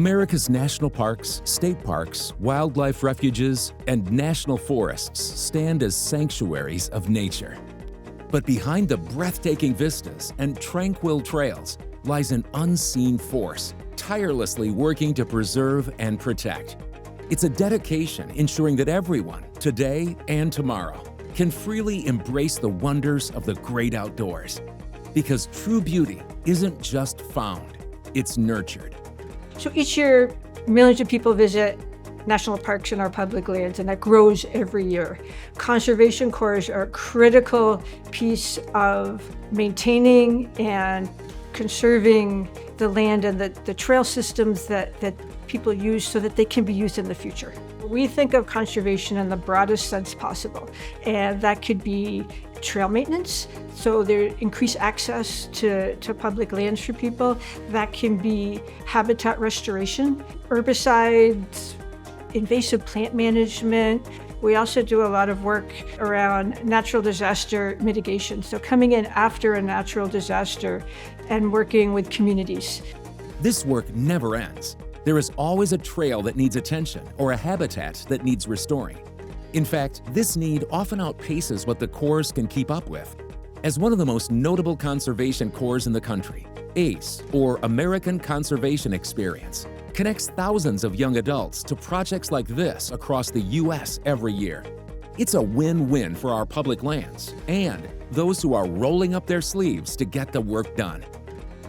America's national parks, state parks, wildlife refuges, and national forests stand as sanctuaries of nature. But behind the breathtaking vistas and tranquil trails lies an unseen force, tirelessly working to preserve and protect. It's a dedication ensuring that everyone, today and tomorrow, can freely embrace the wonders of the great outdoors. Because true beauty isn't just found, it's nurtured. So each year, millions of people visit national parks and our public lands, and that grows every year. Conservation corps are a critical piece of maintaining and conserving the land and the trail systems that people use so that they can be used in the future. We think of conservation in the broadest sense possible, and that could be trail maintenance, so there increased access to public lands for people. That can be habitat restoration, herbicides, invasive plant management. We also do a lot of work around natural disaster mitigation, so coming in after a natural disaster and working with communities. This work never ends. There is always a trail that needs attention or a habitat that needs restoring. In fact, this need often outpaces what the corps can keep up with. As one of the most notable conservation corps in the country, ACE, or American Conservation Experience, connects thousands of young adults to projects like this across the U.S. every year. It's a win-win for our public lands and those who are rolling up their sleeves to get the work done.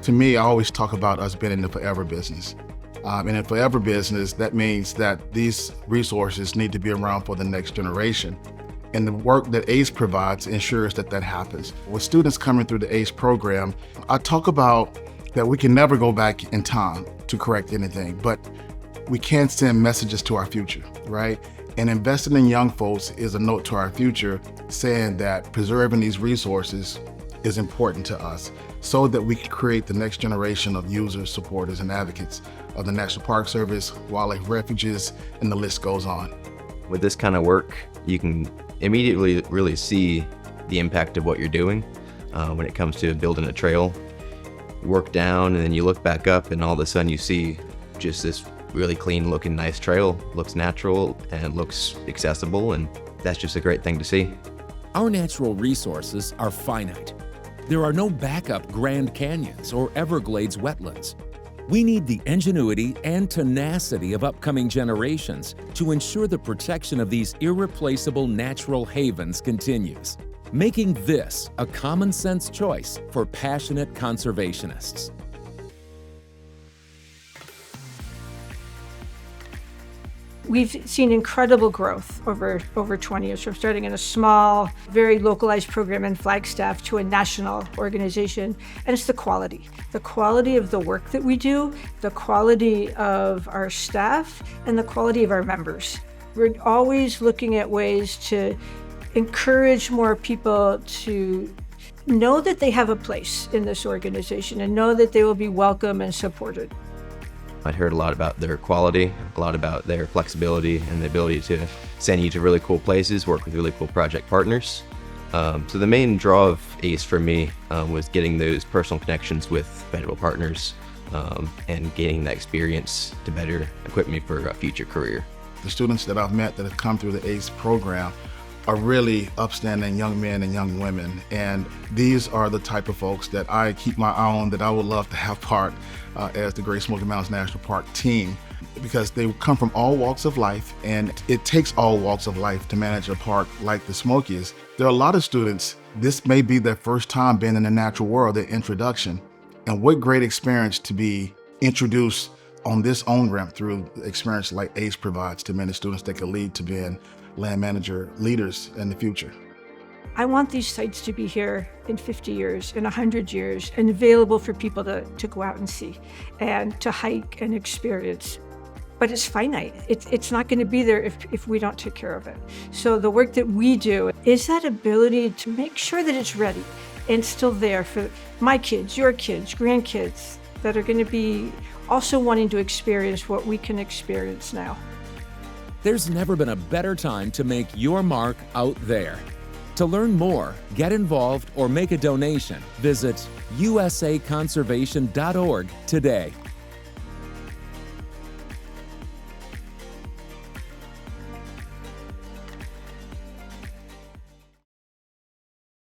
To me, I always talk about us being in the forever business. In a forever business, that means that these resources need to be around for the next generation. And the work that ACE provides ensures that that happens. With students coming through the ACE program, I talk about that we can never go back in time to correct anything, but we can send messages to our future, right? And investing in young folks is a note to our future saying that preserving these resources is important to us so that we can create the next generation of users, supporters, and advocates of the National Park Service, wildlife refuges, and the list goes on. With this kind of work, you can immediately really see the impact of what you're doing when it comes to building a trail. You work down and then you look back up and all of a sudden you see just this really clean looking nice trail. Looks natural and looks accessible, and that's just a great thing to see. Our natural resources are finite. There are no backup Grand Canyons or Everglades wetlands. We need the ingenuity and tenacity of upcoming generations to ensure the protection of these irreplaceable natural havens continues, making this a common sense choice for passionate conservationists. We've seen incredible growth over 20 years, from starting in a small, very localized program in Flagstaff to a national organization. And it's the quality of the work that we do, the quality of our staff, and the quality of our members. We're always looking at ways to encourage more people to know that they have a place in this organization and know that they will be welcome and supported. I'd heard a lot about their quality, a lot about their flexibility and the ability to send you to really cool places, work with really cool project partners. So the main draw of ACE for me was getting those personal connections with federal partners and gaining that experience to better equip me for a future career. The students that I've met that have come through the ACE program are really upstanding young men and young women. And these are the type of folks that I keep my eye on, that I would love to have part as the Great Smoky Mountains National Park team, because they come from all walks of life, and it takes all walks of life to manage a park like the Smokies. There are a lot of students, this may be their first time being in the natural world, their introduction. And what great experience to be introduced on this on-ramp through the experience like ACE provides to many students that could lead to being land manager leaders in the future. I want these sites to be here in 50 years, in 100 years, and available for people to go out and see and to hike and experience. But it's finite. It's not going to be there if we don't take care of it. So the work that we do is that ability to make sure that it's ready and still there for my kids, your kids, grandkids that are going to be also wanting to experience what we can experience now. There's never been a better time to make your mark out there. To learn more, get involved, or make a donation, visit usaconservation.org today.